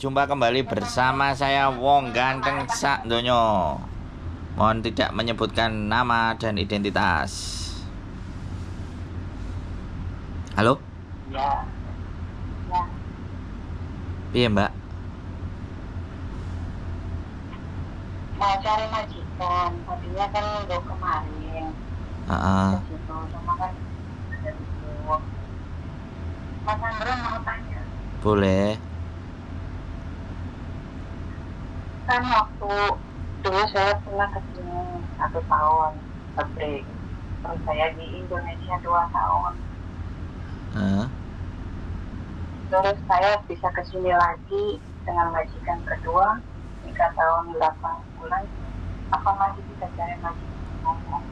berjumpa kembali bersama saya Wong Ganteng Sak Donyo. Mohon tidak menyebutkan nama dan identitas. Halo? Ya. Ya. Iya Mbak? Mau cari majikan, tadinya kan minggu kemarin. Gitu, cuma kan ada libur. Mas Andro mau tanya. Boleh. Kan waktu dulu saya pernah ke sini 1 tahun break. Terus saya di Indonesia 2 tahun. Terus saya bisa ke sini lagi dengan majikan kedua 3 tahun 8 bulan. Apa masih bisa cari majikan ngomong?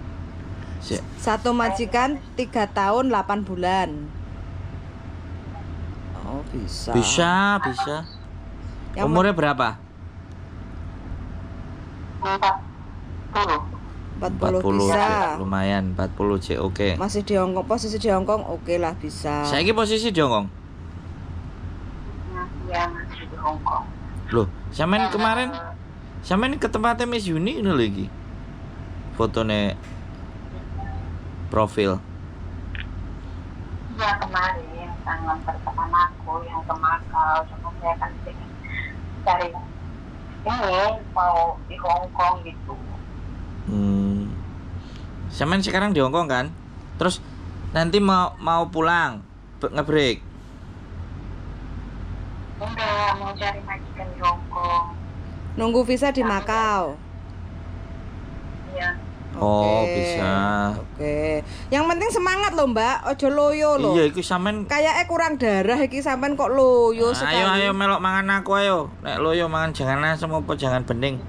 Satu majikan 3 tahun 8 bulan. Oh bisa. Bisa. Umurnya berapa? 40 bisa. Lumayan 40 C, oke. Masih di Hongkong, posisi di Hongkong oke lah bisa. Saya ini posisi di Hongkong. Ya, masih di Hongkong. Loh, sampean kemarin sampean ke tempatnya Miss Yuni ini lagi. Fotonya profil. Ya kemarin tangan pertama aku yang ke Makau, cuma saya kan cari ini mau di Hongkong gitu. Sampean sekarang di Hongkong kan? Terus nanti mau pulang ngebreak. Enggak, mau cari majikan di Hongkong. Nunggu visa di Makau. Iya. Oh, Oke. bisa. Oke. Yang penting semangat loh, Mbak. Ojo loyo loh. Iya, iku sampean Kayaknya kurang darah iki sampean kok loyo sekali. ayo melok mangan aku ayo. Nek loyo mangan jangan asem apa jangan bening.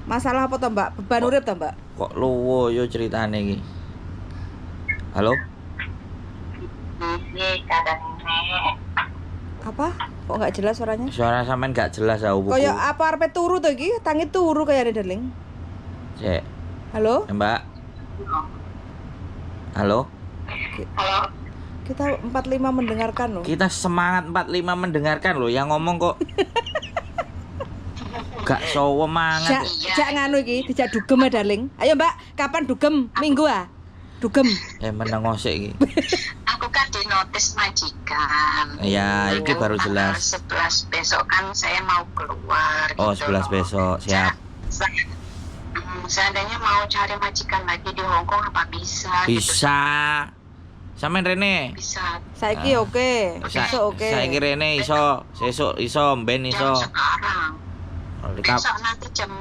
Masalah apa toh, Mbak? Beban urip toh, Mbak? Kok lowo yo ceritane iki. Halo? Ini kata nenek. Apa? Kok nggak jelas suaranya? Suara sampean gak jelas aku. Kayak apa arepe turu tuh iki? Tangi turu kayak ada darling. Cek. Halo? Mbak. Halo? Halo. Kita 45 mendengarkan loh. Kita semangat 45 mendengarkan loh. Yang ngomong kok gak sowo mangat. Jak nganu iki, dijak dugem ya darling. Ayo Mbak, kapan dugem? Minggu ah? Dugem. Meneng ngosek iki. Aku kan di notis majikan. Ya, itu baru jelas. 11 besok kan saya mau keluar. Oh, gitu 11 loh. besok, siap. Seandainya mau cari majikan lagi di Hongkong apa bisa? Bisa. Sampean Rene. Bisa. Saiki oke. Besok oke. Saiki Rene iso, sesuk iso, ben iso. Jam sekarang. Besok nanti jam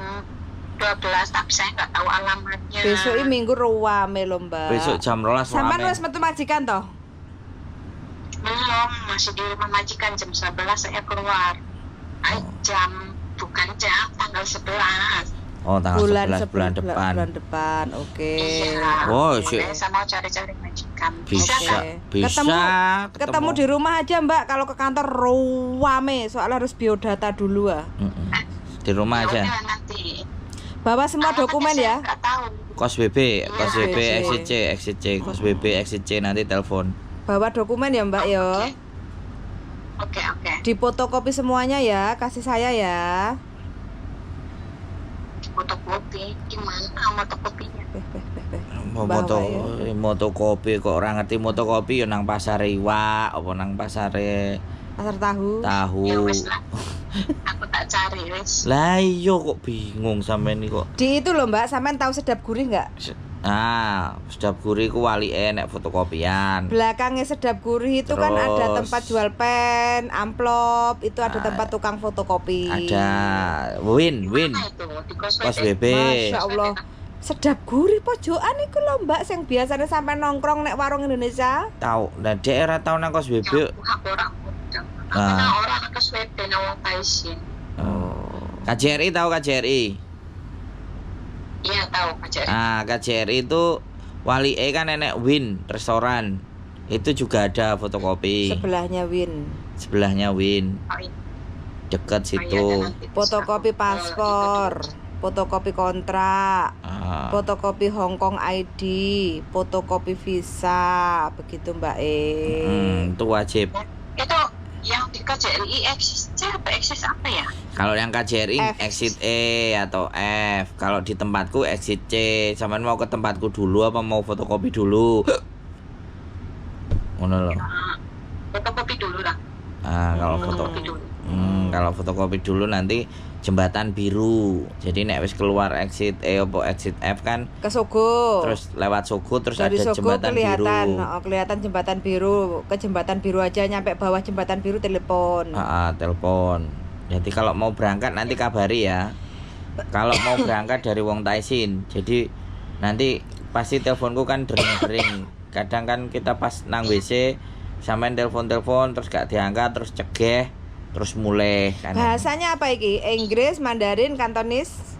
12 tapi saya nggak tahu alamatnya. Besok ini minggu ruame lho, Mbak. Besok jam 12 Sampean rame. wis metu majikan toh? Belum, masih di rumah majikan jam 11 saya keluar. Bukan jam, tanggal 11. Oh, tanggal 11 bulan depan. Bulan depan, oke. Iya. Oh, sih. Saya mau cari-cari majikan. Bisa. Kan? Bisa. Ketemu di rumah aja, Mbak. Kalau ke kantor ruame, soalnya harus biodata dulu ah. Di rumah aja. Ya, nanti. Bawa semua dokumen ya. Nggak tahu. Kos BB, kos BB, BB. XCC, kos BB, XCC nanti telepon. Bawa dokumen ya, Mbak yo. Oke. Di fotokopi semuanya ya, kasih saya ya. Fotokopi gimana fotokopinya? Motokopi kok orang ngerti motokopi ya nang pasar iwak apa nang pasare Pasar tahu. Ya wis lah. Aku tak cari wis. Lah iya kok bingung sampean iki kok. Di itu loh, Mbak, sampean tahu Sedap Gurih nggak? Sedap Gurih ku walike nek fotokopian. Belakangnya Sedap Gurih itu kan Terus. ada tempat jual pen, amplop, itu ada tempat tukang fotokopi. Ada Win. Mana itu? Di Kos BB. Masya Allah. Sedap Gurih pojokan iku lho, Mbak, sing biasanya sampai nongkrong nek warung Indonesia. Tahu. Nah, daerah tahu nang kos BB. Aku orang muda. Aku orang ke Sweden awak Taisin. Oh. KJRI tahu KJRI? Iya tahu Pak. KJRI itu walike kan nenek Win restoran. Itu juga ada fotokopi. Sebelahnya Win. Deket situ. Fotokopi paspor, fotokopi kontrak, fotokopi Hongkong ID, fotokopi visa, begitu Mbak Itu wajib. Itu yang di KJRI exit C apa exit apa ya? Kalau yang KJRI F. exit E atau F. Kalau di tempatku exit C. Sampean mau ke tempatku dulu apa mau fotokopi dulu? Ngono loh. Fotokopi dulu lah. Kalau Fotokopi dulu. kalau fotokopi dulu nanti jembatan biru. Jadi nek wis keluar exit E opo exit F kan Ke Sogo. terus lewat Sogo terus dari ada Sogo jembatan kelihatan, biru. kelihatan jembatan biru. Ke jembatan biru aja, nyampe bawah jembatan biru telepon. Telepon. Jadi kalau mau berangkat nanti kabari ya. Kalau mau berangkat dari Wong Taisin. Jadi nanti pasti teleponku kan dering-dering. Kadang kan kita pas nang WC sampean telepon-telepon terus gak diangkat terus cegeh terus mulai kan. Bahasanya apa iki? Inggris, Mandarin, Kantonis?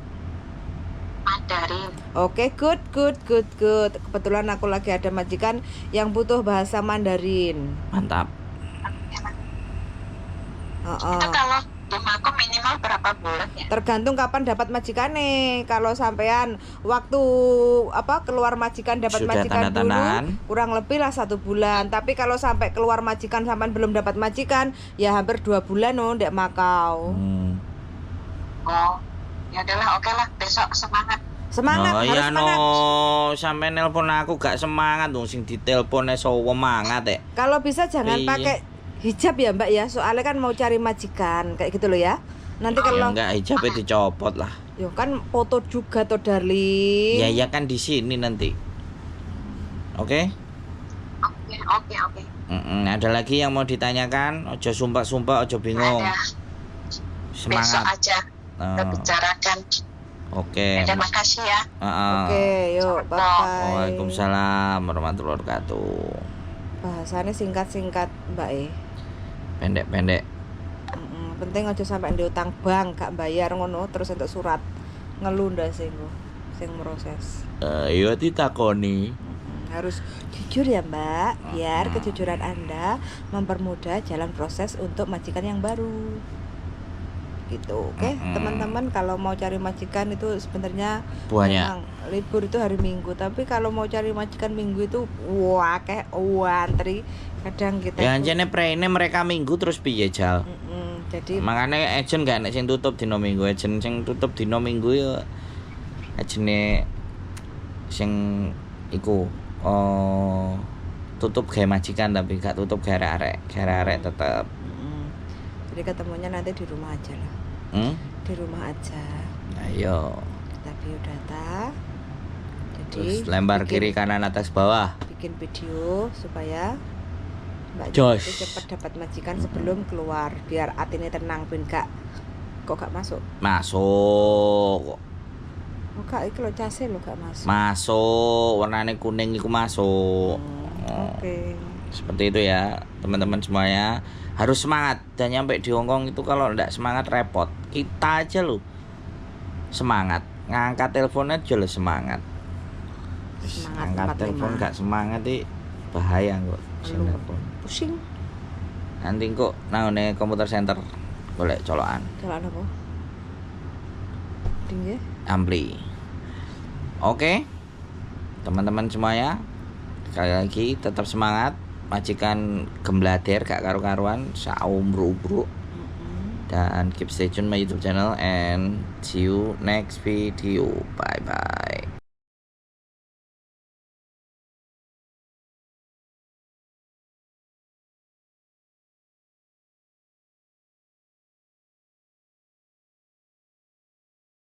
Mandarin. Oke, good. Kebetulan aku lagi ada majikan yang butuh bahasa Mandarin. Mantap. Itu kalau rumahku minimal berapa bulan ya? Tergantung kapan dapat majikan nih. Kalau sampean waktu keluar majikan dapat Sudah majikan tanda-tandaan. dulu kurang lebih lah 1 bulan. Tapi kalau sampai keluar majikan sampean belum dapat majikan ya hampir 2 bulan ndek Makau. Oh, ya udahlah, oke lah, besok semangat. Semangat, harus ya semangat. sampean nelpon aku gak semangat dong sing ditelepone semangat Kalau bisa jangan Iya. pakai hijab ya Mbak ya. Soalnya kan mau cari majikan kayak gitu loh ya. Nanti Ya kalau enggak hijabnya dicopot lah. yo kan foto juga toh darling. Ya kan di sini nanti. Oke? Oke. Ada lagi yang mau ditanyakan? Ojo sumpah-sumpah, ojo bingung. Ada. Besok Semangat. aja kita bicarakan. Oke. Terima kasih ya. Oke, yuk bye bye. Waalaikumsalam warahmatullahi wabarakatuh. Bahasanya singkat-singkat Mbak Pendek-pendek. Penting aja sampai diutang bank gak bayar ngono terus untuk surat ngeluh ndak sing proses. Ayo ditakoni. Harus jujur ya Mbak, biar kejujuran Anda mempermudah jalan proses untuk majikan yang baru. Gitu, oke? Teman-teman kalau mau cari majikan itu sebenarnya Banyak. memang libur itu hari Minggu, tapi kalau mau cari majikan Minggu itu wah kayak antri kadang kita. Ya anjene preine mereka minggu terus piye jal? Jadi Makanya agent gak nek sing tutup dino minggu, agent sing tutup dino minggu ya agene sing iku tutup gawe majikan tapi gak tutup gawe arek tetep. jadi ketemunya nanti di rumah aja lah. Di rumah aja. Ayo. Kita biodata. Jadi Terus lempar kiri kanan atas bawah. bikin video supaya Mbak Josh. itu cepat dapat majikan sebelum keluar biar hatinya tenang ben kok gak masuk. Masuk. Oh kak iki lo case lo gak masuk. Masuk, warnanya kuning itu masuk. Oke. Seperti itu ya, teman-teman semuanya. Harus semangat dan nyampe di Hongkong itu kalau enggak semangat repot. Kita aja loh semangat, ngangkat teleponnya aja lo semangat. Semangat Angkat 45. telepon gak semangat sih bahaya kok sing Aduh. telepon. Pusing. Nanti kok nangone komputer center golek colokan Jalan apa? Tinggi. ampli. Oke. Teman-teman semuanya, sekali lagi tetap semangat. Majikan gemblader gak karu-karuan, saumru-ubru. Dan keep stay tune my YouTube channel and see you next video. Bye bye.